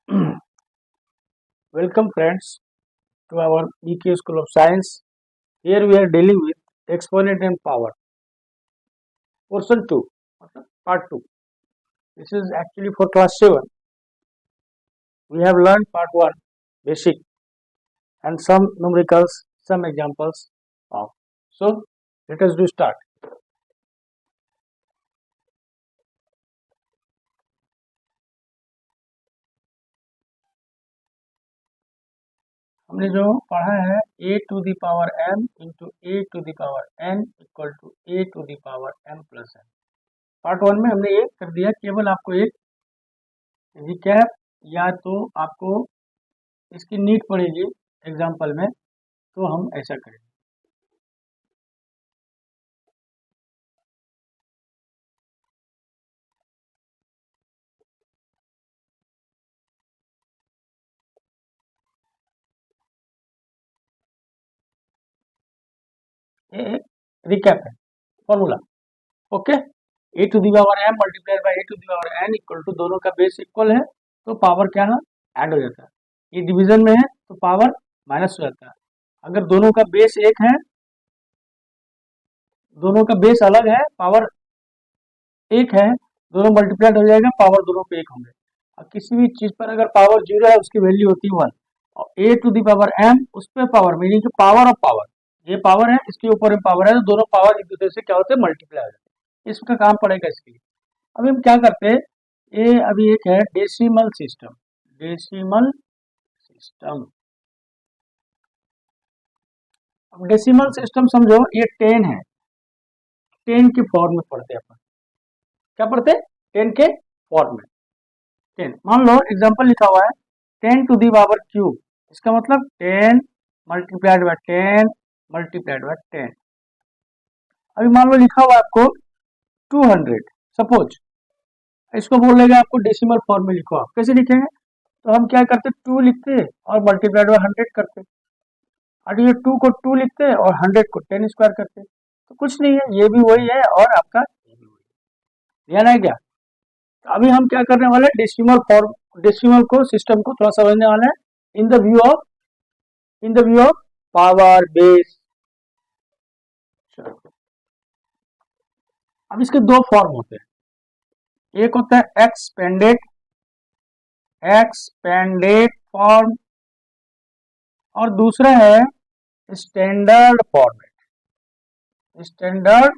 Welcome friends to our BK School of Science. Here we are dealing with exponent and power. Portion 2, part 2. This is actually for class 7. We have learned part 1, basic, and some numericals, some examples of. So, let us do start. हमने जो पढ़ा है a to the power m into a to the power n equal to a to the power m plus n. Part 1 में हमने ये कर दिया, केवल आपको एक रिकैप या तो आपको इसकी नीड पड़ेगी एग्जाम्पल में, तो हम ऐसा करेंगे। ये एक रिकैप है, formula. Okay, A to the power m multiplied by A to the power n equal to, दोनों का बेस इक्वल है तो पावर क्या है, ऐड हो जाता है। ये डिवीजन में है तो पावर माइनस हो जाता है। अगर दोनों का बेस एक है, दोनों का बेस अलग है, पावर एक है, दोनों मल्टीप्लाइड हो जाएगा, पावर दोनों पे एक होंगे। और किसी भी चीज पर अगर पावर 0 है उसकी वैल्यू होती है 1, और ए टू दी पावर m उस पर पावर, मीनिंग कि पावर ऑफ पावर, ये पावर है, इसके ऊपर में पावर है, तो दोनों पावर एक दूसरे से क्या होते हैं, मल्टीप्लाई हो जाते हैं। इसका काम पड़ेगा इसके लिए। अभी हम क्या करते हैं, ये अभी एक है डेसिमल सिस्टम। डेसिमल सिस्टम, अब डेसिमल सिस्टम समझो, ये 10 है, 10 के फॉर्म में पढ़ते हैं अपन। क्या पढ़ते हैं, 10 के फॉर्म में। 10, मान लो एग्जांपल लिखा हुआ है 10 टू दी पावर क्यूब, इसका मतलब 10 मल्टीप्लाइड बाय 10 मल्टीप्लाइड बाय 10। अभी मान लो लिखा हुआ है आपको 200, सपोज, इसको बोलेगा आपको डेसिमल फॉर्म में लिखो। आप कैसे लिखेंगे, तो हम क्या करते, 2 लिखते और मल्टीप्लाइड बाय 100 करते, और ये 2 को 2 लिखते और 100 को 10 स्क्वायर करते। तो कुछ नहीं है, ये भी वही है और आपका ये भी वही है, ध्यान है क्या। तो अभी हम क्या करने वाले हैं, डेसिमल फॉर्म, डेसिमल को, सिस्टम को थोड़ा समझने वाले हैं in the view of power base. अब इसके दो फॉर्म होते हैं, एक होता है एक्सपेंडेड फॉर्म, और दूसरा है स्टैंडर्ड फॉर्मेट। स्टैंडर्ड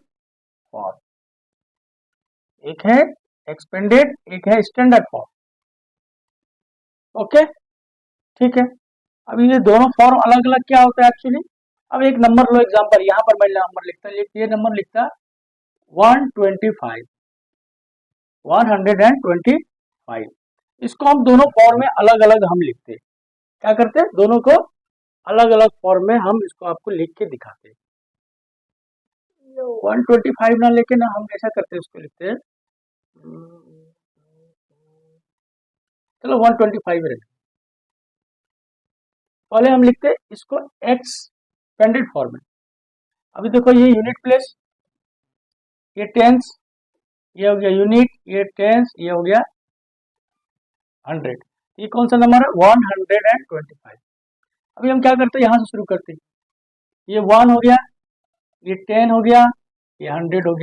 फॉर्म, एक है एक्सपेंडेड, एक है स्टैंडर्ड फॉर्म। ओके, ठीक है। अब ये दोनों फॉर्म अलग अलग क्या होता है एक्चुअली। अब एक नंबर लो, एग्जांपल यहाँ पर मैं नंबर लिखता, ये नंबर लिखता 125, 125। इसको हम दोनों फॉर्म में अलग अलग हम लिखते हैं। क्या करते हैं, दोनों को अलग अलग फॉर्म में हम इसको आपको लिख के दिखाते हैं। 125 ना लेके ना हम ऐसा करते हैं, इसको लिखते हैं, चलो 125 रखते। पहले हम लिखते हैं इसको एक्सपेंडेड फॉर्म में। अभी देखो ये यूनिट प्लेस, ये टेंस, ये हो गया यूनिट, ये टेंस, ये हो गया 100। ये कौन सा नंबर है, 125। अभी हम क्या करते हैं, यहाँ से शुरू करते हैं। ये 1 हो गया, ये 10 हो गया, ये 100 हो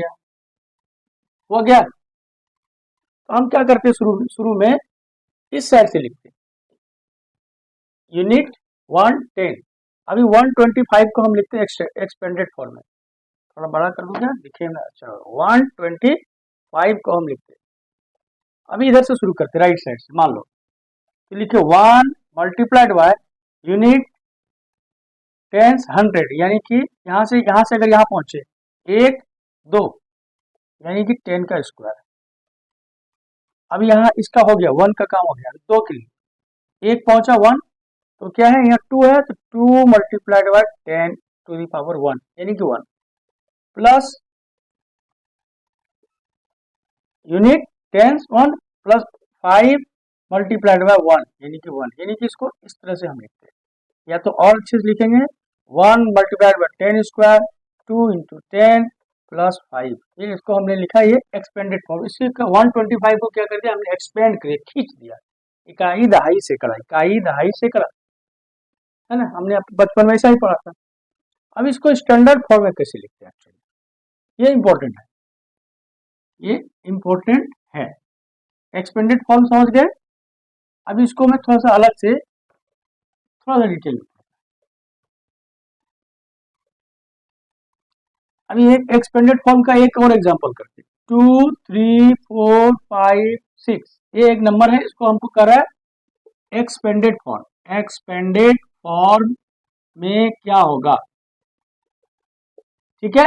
गया। तो हम क्या करते हैं, शुरू में इस साइड से लिखते हैं यूनिट 110। अभी 125 को हम लिखते हैं एक्सपेंडेड फॉर्म में। थोड़ा बड़ा कर दूंगा, दिखे ना, अच्छा 125 को हम लिखते हैं। अभी इधर से शुरू करते, राइट साइड से, मान लो तो लिखे 1 मल्टीप्लाइड बाय यूनिट टेंस 100, यानी कि यहाँ से अगर यहाँ पहुंचे 1 2, यानी कि 10 का स्क्वायर। अब यहाँ इसका हो गया 1 का काम हो गया, 2 के लिए 1 पहुंचा 1, तो क्या है, यहाँ 2 है तो 2 multiplied by 10 to the power 1, यानी कि 1, plus unit tens 1 plus 5 multiplied by 1, यानी कि 1, यानी कि इसको इस तरह से हम लिखते हैं। या तो और अच्छे से लिखेंगे 1 multiplied by 10 square 2 into 10 plus 5, ये इसको हमने लिखा, ये एक्सपेंडेड फॉर्म। इससे 125 को क्या कर दिया हमने, एक्सपेंड कर खींच दिया, इकाई दहाई सैकड़ा, इकाई दहाई सैकड़ा, है ना, हमने बचपन में ऐसा ही पढ़ा था। अब इसको स्टैंडर्ड फॉर्म में कैसे लिखते हैं एक्चुअली, ये इंपॉर्टेंट है, ये इंपॉर्टेंट है। एक्सपेंडेड फॉर्म समझ गए। अब इसको मैं थोड़ा सा अलग से थोड़ा सा डिटेल में, अभी एक एक्सपेंडेड फॉर्म का एक और एग्जांपल करते हैं। 2 3 4 5 6, ये एक नंबर है, इसको हमको कर रहा है एक्सपेंडेड फॉर्म। एक्सपेंडेड फॉर्म में क्या होगा, ठीक है।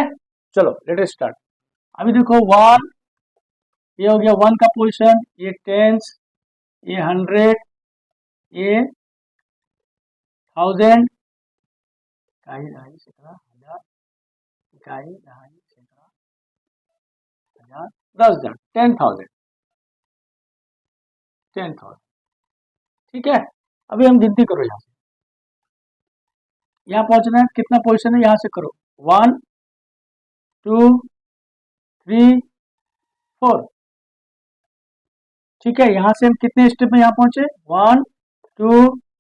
चलो लेट अस स्टार्ट। अभी देखो 1, ये हो गया 1 का पोजीशन, ये टेंस, ये 100, ये 1000, इकाई दहाई सैकड़ा, हजार, इकाई दहाई सैकड़ा, हजार, 10,000, 10,000, 10,000, ठीक है। अभी हम गिनती करो, यहाँ से यहाँ पहुंचना है, कितना पोजीशन है यहाँ से करो, 1 2 3 4, ठीक है। यहाँ से हम कितने स्टेप में यहाँ पहुंचे, 1 2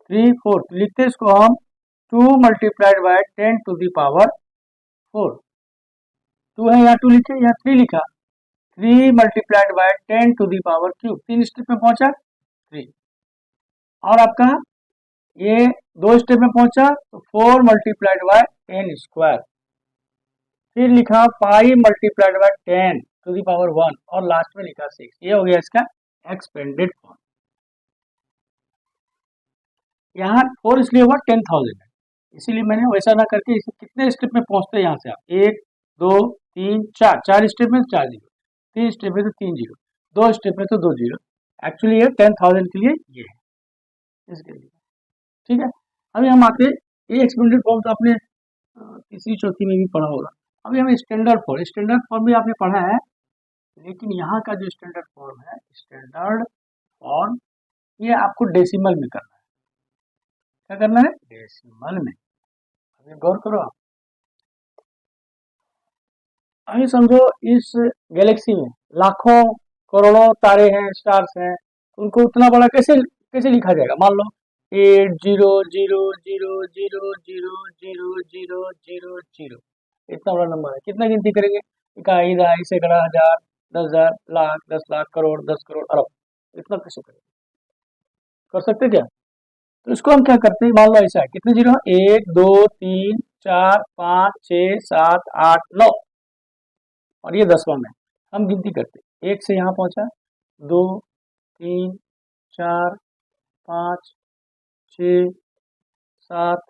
3 4, तो लिखते हैं इसको हम 2 multiplied by 10 to the power 4, 2 है यहाँ 2 लिखे, यहाँ 3 लिखा, 3 multiplied by 10 to the power cube, 3 step में पहुंचा 3, और आपका ये 2 स्टेप में पहुंचा तो 4 मल्टीप्लाइड बाय 10 स्क्वायर, फिर लिखा 5 multiplied by 10 to the power 1, और लास्ट में लिखा 6। ये हो गया इसका एक्सपेंडेड फॉर्म। यहाँ 4 इसलिए हुआ 10,000 है, इसीलिए मैंने वैसा ना करके इसे कितने स्टेप में पहुंचते हैं यहाँ से आप, 1 2 3 4, 4 स्टेप में 4 जीरो, 3 स्टेप में तो 3 जीरो, 2 स्टेप में तो 2 जीरो, एक्चुअली ये 10,000 के लिए ये है, इसके लिए, ठीक है। अभी हम आते, ये एक्सपेंडेड फॉर्म तो आपने तीसरी चौथी में भी पढ़ा होगा। अभी हम स्टैंडर्ड फॉर्म, स्टैंडर्ड फॉर्म भी आपने पढ़ा है, लेकिन यहाँ का जो स्टैंडर्ड फॉर्म है, स्टैंडर्ड फॉर्म, ये आपको डेसिमल में करना है। क्या करना है, डेसिमल में। अभी गौर करो आप, अभी समझो इस गैलेक्सी में लाखों करोड़ों तारे हैं, स्टार्स हैं, उनको उतना बड़ा कैसे कैसे लिखा जाएगा, मान लो 8 0 0 0 0 0 0 0 0 0, इतना बड़ा नंबर है, कितना गिनती करेंगे, इकाई दहाई सैकड़ा, हजार, 10,000, लाख, 10 लाख, करोड़, 10 करोड़, अरब, इतना कैसे करेंगे, कर सकते क्या। तो इसको हम क्या करते हैं, मान लो ऐसा है, कितने जीरो, 1 2 3 4 5 6 7 8 9, और ये 10वां में हम गिनती करते, 1 से यहाँ पहुंचा, 2 3 4 5 6 7,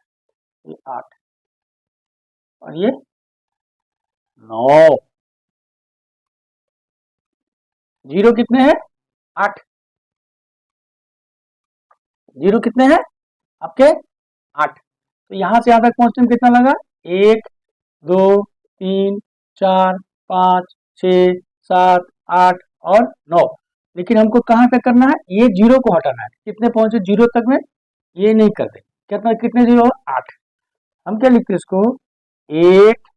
ये 8, और ये 9, जीरो कितने हैं, 8, जीरो कितने हैं आपके, 8, तो यहाँ से यहाँ तक पहुंचने में कितना लगा, 1 2 3 4 5 6 7 8 और 9, लेकिन हमको कहाँ तक करना है, ये जीरो को हटाना है, कितने पहुंचे जीरो तक में, ये नहीं करते, कितना, कितने जीरो, 8, हम क्या लिखते हैं इसको, 8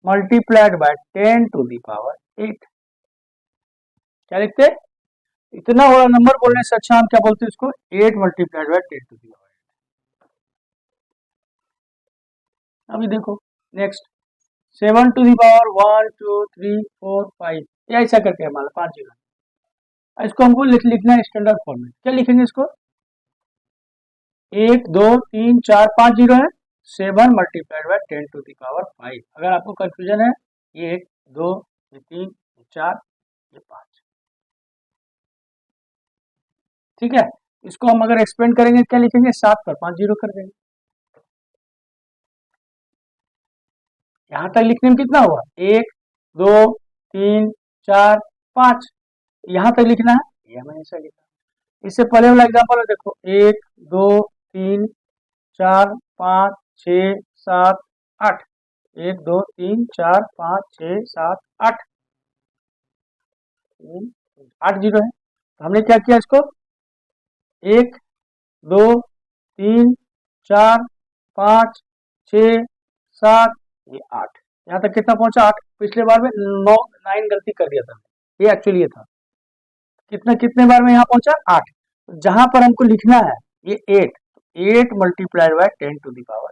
multiplied by 10 to the power 8, क्या लिखते हैं, इतना बड़ा नंबर बोलने से अच्छा हम क्या बोलते हैं इसको, 8 multiplied by 10 to the power 8। अभी देखो नेक्स्ट, 7 टू दी पावर 1 2 3 4 5, ये ऐसा करके हमारा 5 जीरो, इसको हमको लिखना है स्टैंडर्ड फॉर्म में, क्या लिखेंगे इसको, 1 2 3 4 5 जीरो है, 7 multiplied by 10 to the power 5। अगर आपको कंफ्यूजन है, ये 1 2 ये 3 ये 4 ये 5, ठीक है। इसको हम अगर एक्सपेंड करेंगे क्या लिखेंगे, 7 पर 5 जीरो कर देंगे, यहां तक लिखने में कितना हुआ, 1 2 3 4 5, यहां तक लिखना है, ये मैंने ऐसा लिखा। इससे पहले वाला एग्जांपल है, देखो 1 2 3 4 5 6 7 8, 1 2 3 4 5 6 7 8, 8 जीरो है, तो हमने क्या किया इसको, 1 2 3 4 5 6 7, ये 8, यहाँ तक कितना पहुंचा, 8, पिछले बार में 9 गलती कर दिया था, ये एक्चुअली ये था, कितने कितने बार में यहाँ पहुंचा, 8, तो जहां पर हमको लिखना है ये 8, 8 multiplied by 10 to the power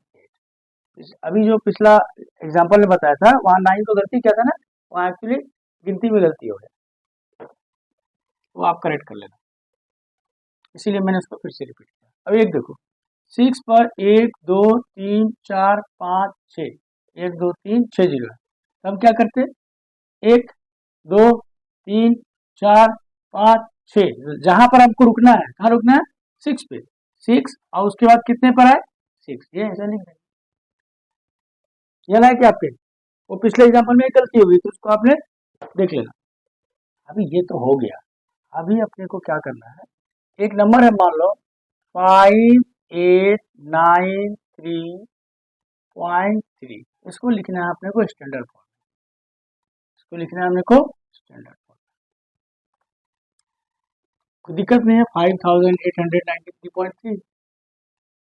8। अभी जो पिछला एग्जांपल में बताया था वहां 9 को गलती क्या था ना, वहां एक्चुअली गिनती में गलती हो गया, वो आप करेक्ट कर लेना, इसीलिए मैंने उसको फिर से रिपीट किया। अब एक देखो 6 पर 1 2 3 4 5 6, 1 2 3 6 जीरो है, तो हम क्या करते 1 2 3 4 5 6, जहां पर आपको रुकना है, कहाँ रुकना है 6 पे, 6 और उसके बाद कितने पर आए 6, ये ऐसा लिख देंगे। याद है कि आपके वो पिछले एग्जाम्पल में गलती हुई तो उसको आपने देख लेना। अभी ये तो हो गया, अभी अपने को क्या करना है, एक नंबर है मान लो 5893.3, इसको लिखना है अपने को स्टैंडर्ड फॉर्म, इसको लिखना है अपने को स्टैंडर्ड फॉर्म, कोई दिक्कत नहीं है 5893.3।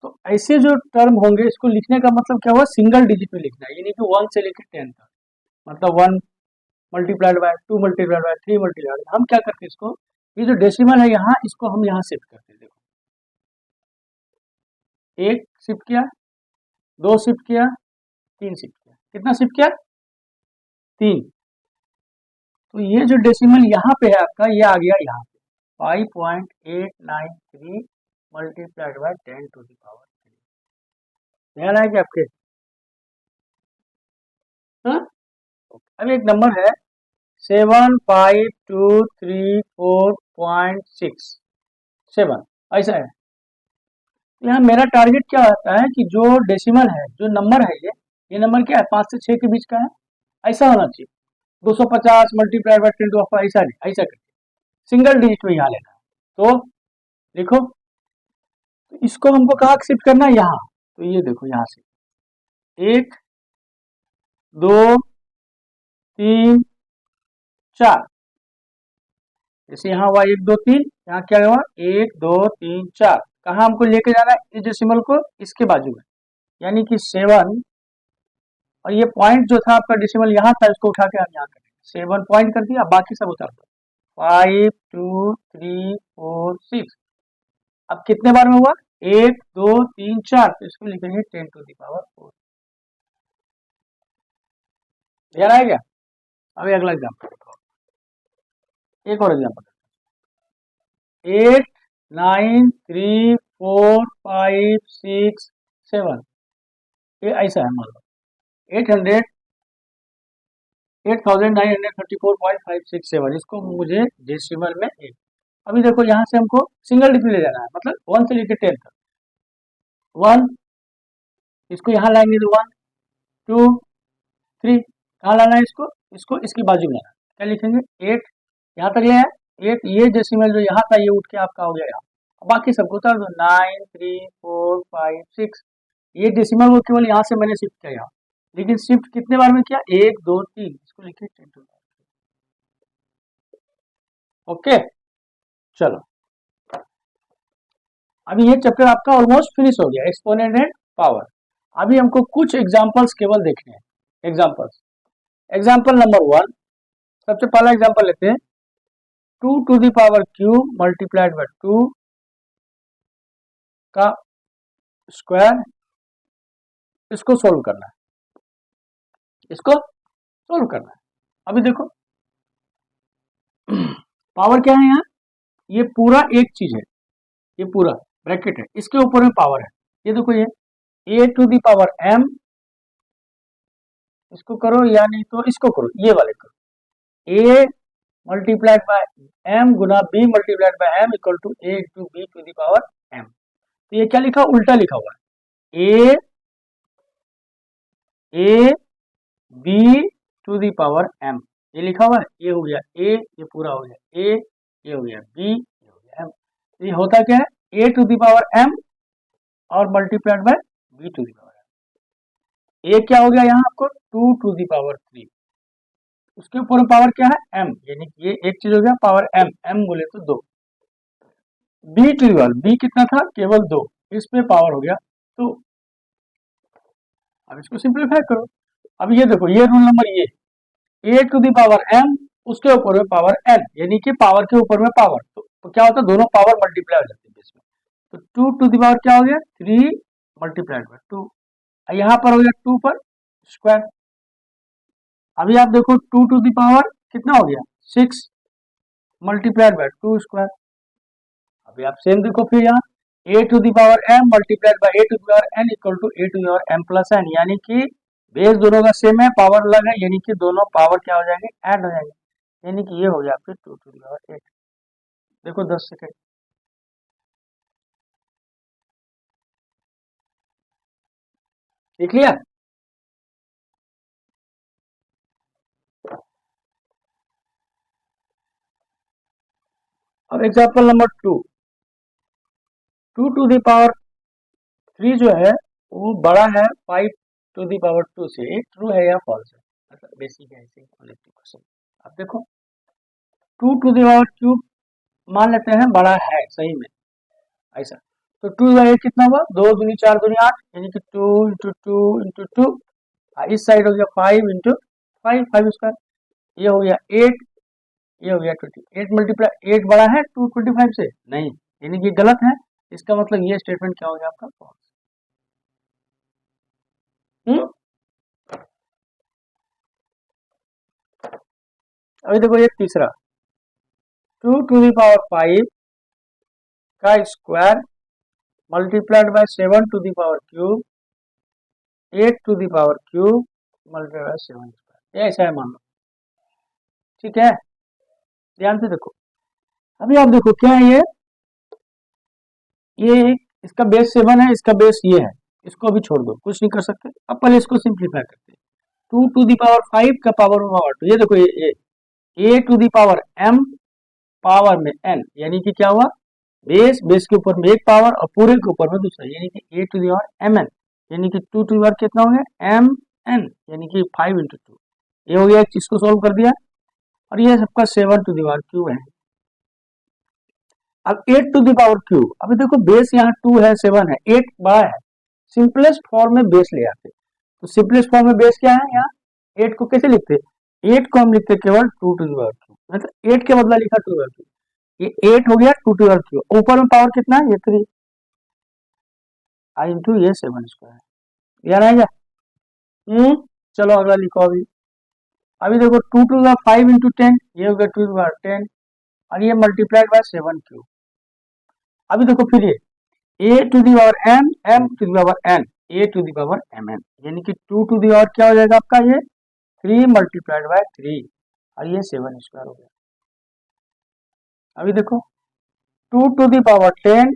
तो ऐसे जो टर्म होंगे इसको लिखने का मतलब क्या हुआ, सिंगल डिजिट में लिखना है, यानी कि 1 से लेकर 10 तक, मतलब 1 multiplied by 2 multiplied by 3 multiplied, हम क्या करते हैं इसको, ये जो डेसिमल है यहाँ, इसको हम यहाँ शिफ्ट करते हैं। देखो 1 शिफ्ट किया, 2 शिफ्ट किया, 3 शिफ्ट किया, कितना शिफ्ट किया 3, तो ये जो डेसिमल यहाँ पे है आपका, ये आ गया यहाँ पे 5893 multiplied by 10 to the power 3। ध्यान है कि आपके, हाँ अब एक नंबर है 75234.67, ऐसा है। यहाँ मेरा टारगेट क्या होता है कि जो डेसिमल है, जो नंबर है, ये नंबर क्या है 5 से 6 के बीच का है, ऐसा होना चाहिए 250 मल्टीप्लाइड बाय 10 टू पावर, ऐसा नहीं, ऐसा करके सिंगल डिजिट में यहाँ लेना है। तो देखो, तो इसको हमको कहाँ शिफ्ट करना है, यहाँ, तो ये देखो यहाँ से 1 2 3 4, जैसे यहाँ हुआ 1 2 3, यहाँ क्या हुआ 1 2 3 4, कहाँ हमको लेके जाना है इस डेसिमल को, इसके बाजू में, यानी कि 7, और ये पॉइंट जो था आपका डेसिमल यहाँ था, इसको उठा के हम यहाँ करेंगे 7 पॉइंट कर दिया, बाकी सब उतार दो 5 2 3 4 6। अब कितने बार में हुआ 1 2 3 4, तो इसको लिखेंगे 10 टू द पावर 4। ध्यान आया क्या। अभी अगला एग्जाम्पल, एक और एग्जाम्पल 8 9 3 4 5 6 7, ये ऐसा है, मान लो 8,934.567, इसको मुझे डेसिमल में 1। अभी देखो यहाँ से हमको सिंगल डिजिट ले जाना है, मतलब 1 से लेकर 10 तक, 1, इसको यहाँ लाएंगे तो 1 2 3, कहाँ लाना है इसको, इसको इसकी बाजू में लाना है, क्या लिखेंगे 8, यहाँ तक ले आए 8, ये डेसिमल जो यहाँ था ये उठ के आपका हो गया यहाँ, बाकी सबको उतार दो 9 3 4 5 6, ये डेसिमल वो केवल यहाँ से मैंने शिफ्ट किया यहाँ, लेकिन शिफ्ट कितने बार में किया 1 2 3, इसको लिखिए 10 टू। ओके चलो, अभी ये चैप्टर आपका ऑलमोस्ट फिनिश हो गया, एक्सपोनेंट एंड पावर। अभी हमको कुछ एग्जांपल्स केवल देखने हैं, एग्जांपल्स। एग्जांपल नंबर 1, सबसे पहला एग्जांपल लेते हैं 2 to the power cube multiplied by 2 का स्क्वायर, इसको सोल्व करना है, इसको सोल्व करना है। अभी देखो पावर क्या है यहाँ, ये पूरा एक चीज है, ये पूरा ब्रैकेट है, इसके ऊपर में पावर है, ये देखो ये a to the power m, इसको करो या नहीं तो इसको करो, ये वाले करो, a मल्टीप्लाइड बाय m गुना b multiplied by m equal to a to b to the power m। तो ये क्या लिखा, उल्टा लिखा हुआ है, a b to the power m, ये लिखा हुआ है, ये हो गया a, ये पूरा हो गया a, ये हो गया b, ये हो गया m। तो ये होता क्या है a to the power m और multiplied by b to the power m। a क्या हो गया यहाँ आपको 2 टू द पावर 3, उसके ऊपर पावर क्या है m, यानी कि ये एक चीज हो गया पावर m बोले तो 2। b to the power, b कितना था केवल 2, इस पे पावर हो गया 2। अब इसको सिंप्लीफाई करो, अब ये देखो ये रूल नंबर, ये a to the power m उसके ऊपर में पावर n, यानी कि पावर के ऊपर में पावर, तो तो क्या होता है, दोनों पावर मल्टीप्लाई हो जाती है बेस में। तो 2 टू द पावर क्या हो गया, 3 मल्टीप्लाइड बाय 2, यहाँ पर हो गया 2 पर स्क्वायर। अभी आप देखो 2 टू द पावर कितना हो गया, 6 मल्टीप्लाइड बाय 2 स्क्वायर। अभी आप सेम देखो फिर यहाँ a to the power m multiplied by a to the power n equal to a to the power m plus n, यानी कि बेस दोनों का सेम है, पावर अलग है, यानी कि दोनों पावर क्या हो जाएंगे, ऐड हो जाएंगे, यानी कि ये हो गया फिर 2 टू द पावर 8। देखो 10 सेकेंड। देख लिया। अब example number 2, 2 to the power 3 जो है वो बड़ा है 5 टू द पावर 2 से, ये ट्रू है या फॉल्स है, मतलब बेसिक है ऐसे क्वेश्चन। अब देखो 2 टू द पावर क्यूब मान लेते हैं बड़ा है सही में ऐसा, तो 2 का कितना हुआ, 2 दूनी 4 दूनी 8, यानी कि 2 इंटू 2 इंटू 2, इस साइड हो गया 5 इंटू 5, 5 स्क्वायर, ये हो गया 8, ये हो गया 20, 8 मल्टीप्लाई 8 बड़ा है 225 से, नहीं, यानी कि गलत है, इसका मतलब ये स्टेटमेंट क्या हो गया आपका, फॉल्स। अभी देखो ये तीसरा, 2 टू द पावर 5 का square multiplied by 7 to the power cube, 8 to the power cube multiplied by 7 square, ये ऐसा है मान लो, ठीक है, ध्यान से देखो। अभी आप देखो क्या है ये इसका बेस 7 है, इसका बेस ये है, इसको अभी छोड़ दो, कुछ नहीं कर सकते। अब पहले इसको सिंप्लीफाई करते हैं, 2 टू द पावर 5 का पावर में पावर 2, ये देखो ये a to the power m power में n, यानी कि क्या हुआ, बेस के ऊपर में एक पावर और पूरे के ऊपर में दूसरा, यानी कि a to the power mn, यानी कि 2 टू द पावर कितना हो गया mn, यानी कि 5 इंटू 2, ये हो गया, इसको सोल्व कर दिया, और ये सबका 7 टू द पावर क्यूब है। अब 8 टू द पावर क्यूब, अभी देखो बेस यहाँ 2 है 7 है, 8 बड़ा है, सिंपलेस्ट फॉर्म में बेस ले आते, तो सिंपलेस्ट फॉर्म में बेस क्या है, यहाँ 8 को कैसे लिखते, 8 को हम लिखते केवल 2 टू द पावर क्यूब, मतलब 8 के बदला लिखा 2 टू द पावर क्यूब, ये 8 हो गया 2 टू द पावर क्यूब, ऊपर में पावर कितना है, ये 3 आई इंटू ये 7 स्क्वायर, ध्यान आएगा। चलो अगला लिखो। अभी देखो 2 टू द पावर 5 इंटू 10, ये हो गया 2 टू द पावर 10, और ये मल्टीप्लाइड बाय 7 क्यूब। अभी देखो फिर ये a to the power m, m to the power n, a to the power mn, यानी कि 2 टू द पावर क्या हो जाएगा आपका, ये 3 मल्टीप्लाइड बाय 3, और ये 7 स्क्वायर हो गया। अभी देखो 2 to the power 10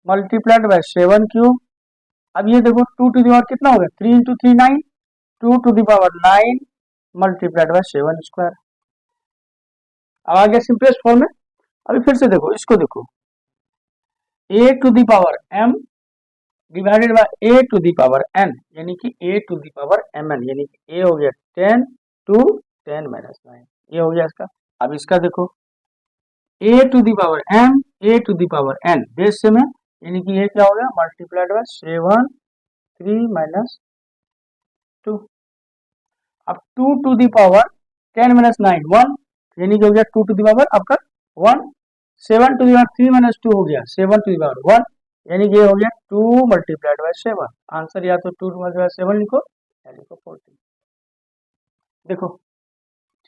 multiplied by 7 cube, अब ये देखो 2 टू द पावर कितना हो गया, 3 into 3 9, 2 to the power 9 multiplied by 7 square. अब आ गया सिंपलेस्ट फॉर्म में। अभी फिर से देखो, इसको देखो a to the power m divided by a to the power n, यानी कि a to the power mn, यानी कि a हो गया 10 टू 10 माइनस 9, ये हो गया इसका। अब इसका देखो a to the power m, a to the power n, base से में, यानी कि ये क्या हो गया, मल्टीप्लाइड बाय 7 3 माइनस 2। अब 2 टू द पावर 10 माइनस 9 1, यानी कि हो गया 2 टू द पावर आपका 1, 7 टू द पावर 3 माइनस 2 हो गया 7 टू द पावर 1, यानी कि ये हो गया 2 मल्टीप्लाइड बाय 7। आंसर या तो 2 मल्टीप्लाइड बाय 7 लिखो या लिखो 14। देखो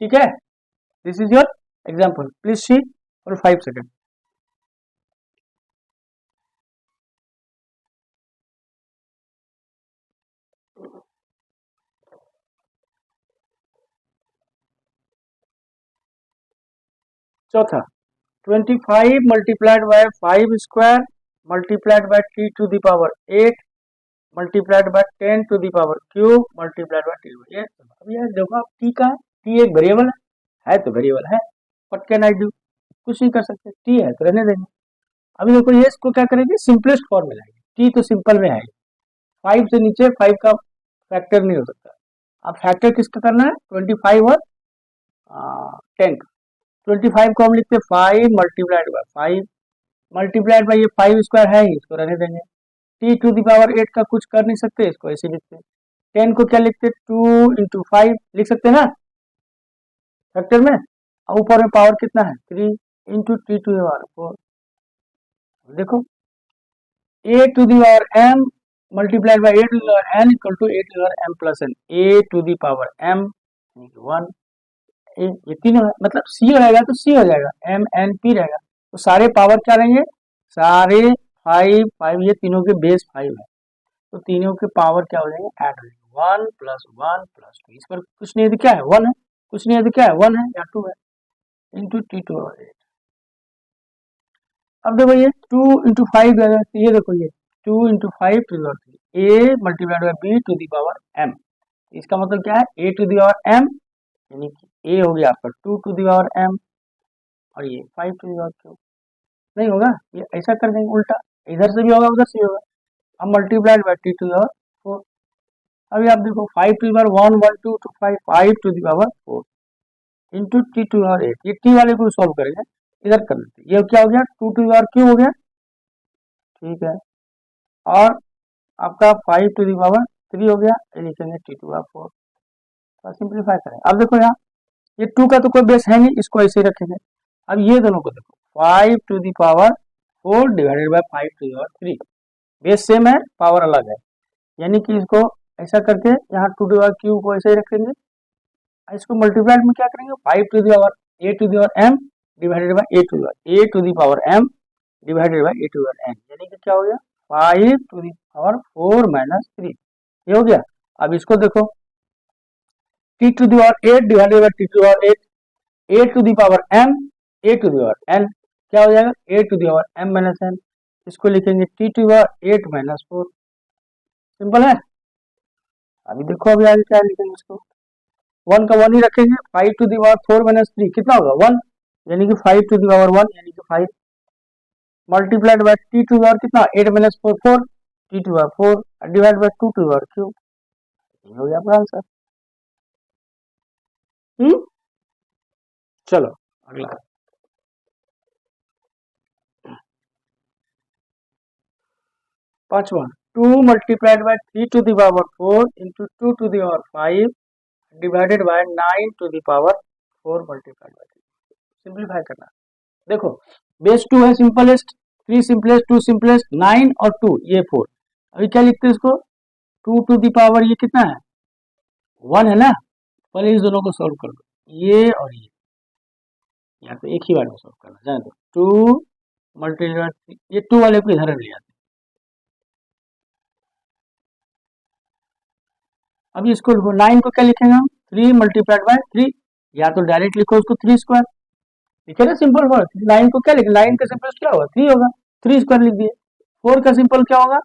ठीक है, this is your example, please see for 5 second. चौथा 25 multiplied by 5 square multiplied by t to the power 8 multiplied by 10 to the power cube multiplied by t। ये अब यार देखो आप t का है, t एक वेरिएबल है तो वेरिएबल है, व्हाट कैन आई डू, कुछ नहीं कर सकते, t है तो रहने देंगे। अभी देखो ये इसको क्या करेंगे, सिंपलेस्ट फॉर्म में लाएंगे, t तो सिंपल में है, 5 से नीचे 5 का फैक्टर नहीं हो सकता। अब फैक्टर किसका करना है, 25 और 10 का। 25 को हम लिखते 5 मल्टीप्लाइड बाय 5 मल्टीप्लाइड बाय ये 5 स्क्वायर है ही, इसको रहने देंगे। t टू द पावर 8 का कुछ कर नहीं सकते, इसको ऐसे लिखते। 10 को क्या लिखते, 2 इंटू 5 लिख सकते ना फैक्टर में, ऊपर में पावर कितना है 3, into T to the power 4। देखो A to the power m multiplied by A to the power n equal to A to the power m plus n। A to the power m 1, ये तीनों है, मतलब c रहेगा तो c हो जाएगा, m n p रहेगा। तो सारे पावर क्या रहेंगे, सारे 5 5, ये तीनों के बेस 5 है, तो तीनों के पावर क्या हो जाएंगे, ऐड हो जाएंगे, 1 प्लस 1 प्लस 2। इस पर कुछ नहीं है तो क्या है, 1 है, कुछ नहीं है तो क्या है, 1 है या 2 है, इंटू टी टू पावर 8। अब देखो ये 2 इंटू 5 है, तो ये देखो ये 2 into 5 to the 3, a multiplied by b to the power m। इसका मतलब क्या है, a to the power m, यानी कि ए हो गया आपका 2 टू द पावर m, और ये 5 टू द पावर क्यूब। नहीं होगा, ये ऐसा कर देंगे उल्टा, इधर से भी होगा उधर से भी होगा। अब multiplied by t to the power 4। अभी आप देखो 5 to the power 1 1 2 2 5 5 to the power 4 into T to the power 8। ये टी वाले को सॉल्व करेंगे, इधर कर लेते हैं। ये क्या हो गया, 2 टू द पावर क्यूब हो गया, ठीक है, और आपका 5 टू द पावर 3 हो गया, ये लिखेंगे टी टू द पावर 4। तो सिंप्लीफाई करें, अब देखो यहाँ ये 2 का तो कोई बेस है नहीं, इसको ऐसे ही रखेंगे। अब ये दोनों को देखो, 5 टू द पावर 4 डिवाइडेड बाई 5 to the power 3, base same है, पावर अलग है, यानी कि इसको ऐसा करके यहाँ 2 टू द पावर क्यूब को ऐसे ही रखेंगे, इसको मल्टीप्लाइड में क्या करेंगे, 5 to the power a to the power m divided by A to the power m divided by A to the power n, यानी कि क्या हो गया, 5 टू द पावर 4 माइनस 3, ये हो गया। अब इसको देखो, t to the power 8 divided by t to the power 8, a to the power m a to the power n, क्या हो जाएगा, a to the power m minus n। इसको लिखेंगे t to the power 8 minus 4, simple है। अभी देखो अभी आगे क्या लिखेंगे, इसको 1 का 1 ही रखेंगे, 5 टू द पावर 4 माइनस 3 कितना होगा, 1, यानी कि 5 टू द पावर 1 यानी कि 5, multiplied by t to the power कितना, 8 minus 4 4, t to the power 4 by बाय 2 टू द पावर क्यूब, ये हो गया आपका आंसर। चलो अगला, पांचवा, 2 multiplied by 3 to the power 4 into 2 to the power 5 divided by 9 to the power 4 multiplied by 3। Simplify करना, देखो बेस 2 है सिंपलेस्ट, 3 सिंपलेस्ट, 2 सिंपलेस्ट, 9 और 2 ये 4। अभी क्या लिखते हैं इसको, 2 टू द पावर ये कितना है, 1 है ना, पहले इस दोनों को सॉल्व कर दो, ये और ये, यहाँ पे एक ही बार में सॉल्व करना, जाने दो। 2 मल्टीप्लाइड, ये 2 वाले को इधर ले आते, अभी इसको लिखो, 9 को क्या लिखेंगे हम, 3 मल्टीप्लाइड बाय 3, या तो डायरेक्ट लिखो उसको 3 स्क्वायर, ठीक है ना, सिंपल वर्क। 9 को क्या लिखे, 9 का सिंपल क्या होगा, 3 होगा, 3 स्क्वायर लिख दिए। 4 का सिंपल क्या होगा,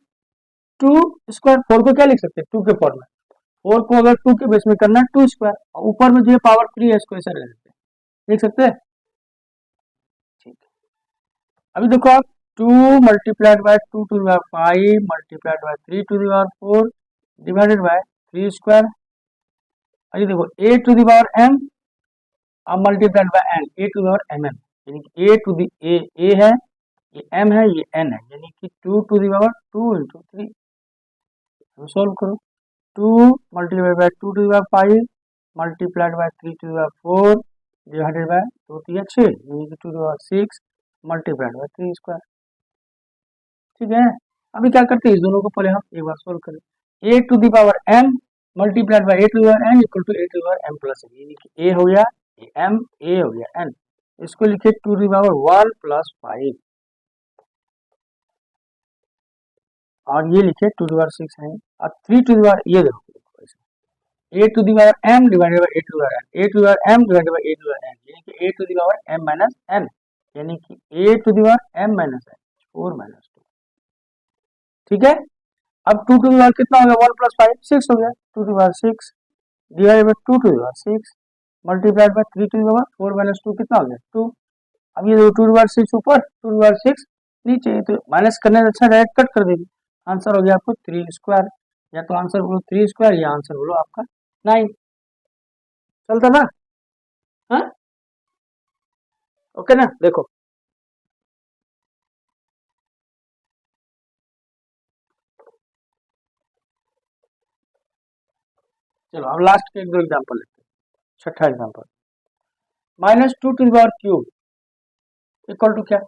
2 स्क्वायर, 4 को क्या लिख सकते हैं, 2 के फॉर्म में, 4 को अगर 2 के बेस में करना है 2 स्क्वायर, ऊपर में जो पावर 3 है इसको ऐसा रख सकते हैं, लिख सकते हैं, ठीक है। अभी देखो आप 2 multiplied by 2 to the power 5 multiplied by 3 to the power 4 divided by 3 square. अभी देखो a to the power m अब multiplied by n, a to the power mm, यानी कि a टू द a है, ये m है, ये n है, यानी कि 2 to the power 2 into 3। Solve करो, 2 multiplied by 2 to the power 5 multiplied by 3 to the power 4 divided by 2 3 6, यानी कि 2 to the power 6 multiplied by 3 square, ठीक है। अभी क्या करते हैं, इस दोनों को पहले हम एक बार सोल्व करें, a to the power m multiplied by a to the power n equal to a to the power m plus n, यानी कि a हो गया m, a हो गया n, इसको लिखे 2 टू द पावर 1 प्लस 5, और ये लिखे 2 टू द पावर 6 है, और 3 टू द पावर, ये देखो a to the power m divided by a to the power n, a to the power m divided by a to the power n, यानी कि a to the power m minus n, यानी कि a to the power m minus n 4 minus 2, ठीक है। अब 2 to the power कितना हो गया, 1 प्लस 5 6 हो गया, 2 to the power 6 divided by 2 to the power 6 multiplied by 3 to the power 4 minus 2 कितना हो गया 2। अब ये 2 टू द पावर 6 ऊपर, 2 टू द पावर 6 नीचे, तो माइनस करने से अच्छा डायरेक्ट कट कर देंगे, आंसर हो गया आपको 3 स्क्वायर, या तो आंसर बोलो 3 स्क्वायर या आंसर बोलो आपका 9, चलता ना, हाँ ओके ना। देखो चलो अब लास्ट के एक दो एग्जाम्पल लेते हैं, छठा example, -2 to the power cube equal to क्या,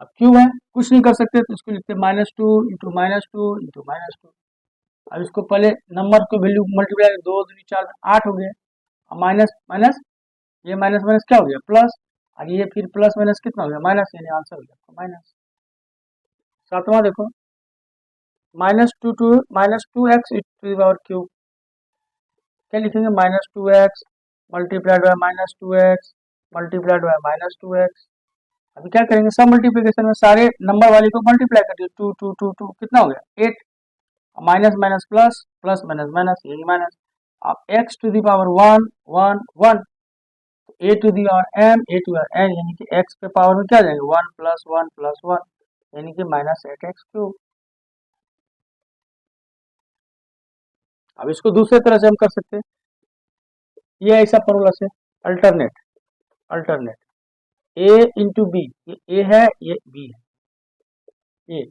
अब क्यूब है कुछ नहीं कर सकते तो इसको लिखते -2 इंटू -2 इंटू -2। अब इसको पहले नंबर को वैल्यू मल्टीप्लाई 2 2 4 8 हो गया, अब माइनस माइनस ये माइनस माइनस क्या हो गया प्लस, और ये फिर प्लस माइनस कितना हो गया माइनस, यानी आंसर हो गया माइनस। सातवां देखो -2x to the power cube, क्या लिखेंगे -2x multiplied by -2x multiplied by -2x। अभी क्या करेंगे सब मल्टीप्लिकेशन में सारे नंबर वाले को मल्टीप्लाई कर दिए, 2 2 2 2 कितना हो गया 8, minus minus plus plus minus minus यही माइनस। अब x to the power 1 1 1 a to the power m a to power n, यानी कि x के पावर में क्या जाएगा 1 प्लस 1 प्लस 1, यानी कि -8x क्यूब। अब इसको दूसरे तरह से हम कर सकते हैं, ये ऐसा फॉर्मूला से alternate alternate a into b, ये a है ये b है,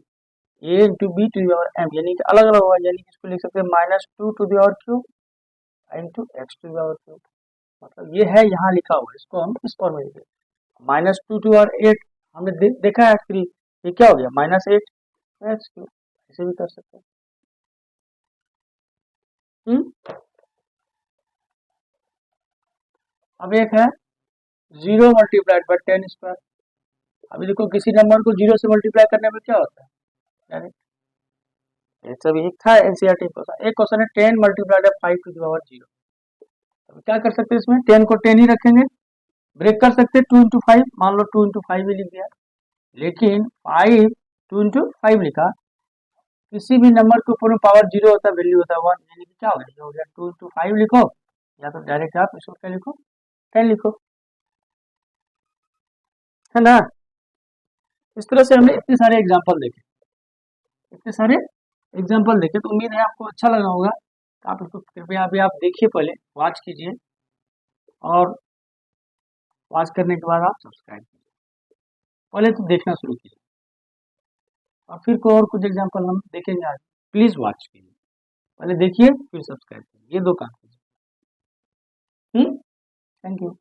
a into b to the power m, यानी कि अलग अलग होगा, यानी कि इसको लिख सकते हैं -2 to the power cube into x to the power cube. मतलब ये है यहाँ लिखा हुआ, इसको हम इस फॉर्म में लिखे -2 टू और 8 हमने देखा है 3, ये क्या हो गया -8 एक्स क्यूब, ऐसे भी कर सकते हैं। अब एक है 0 मल्टीप्लाइड बाय 10 स्क्वायर। अभी देखो किसी नंबर को 0 से मल्टीप्लाई करने में क्या होता है डायरेक्ट, ये सब एक था एनसीईआरटी क्वेश्चन। एक क्वेश्चन है 10 multiplied by 5 to the power 0। अब क्या कर सकते हैं इसमें, 10 को 10 ही रखेंगे, ब्रेक कर सकते हैं 2 इंटू 5, मान लो 2 इंटू 5 ही लिख दिया, लेकिन 5 2 इंटू 5 लिखा, किसी भी नंबर के ऊपर में पावर 0 होता है वैल्यू होता है 1, यानी कि क्या हो गया, ये हो गया 2 इंटू 5 लिखो, या तो डायरेक्ट आप इसको क्या लिखो 10 लिखो, है ना। इस तरह से हमने इतने सारे एग्जाम्पल देखे, इतने सारे एग्जाम्पल देखे, तो उम्मीद है आपको अच्छा लगा होगा। तो आप इसको कृपया अभी आप देखिए, पहले वॉच कीजिए, और वॉच करने के बाद आप सब्सक्राइब कीजिए, पहले तो देखना शुरू कीजिए, और फिर को और कुछ एग्जाम्पल हम देखेंगे आज। प्लीज वॉच कीजिए, पहले देखिए फिर सब्सक्राइब कीजिए, ये दो काम कीजिए। Thank you.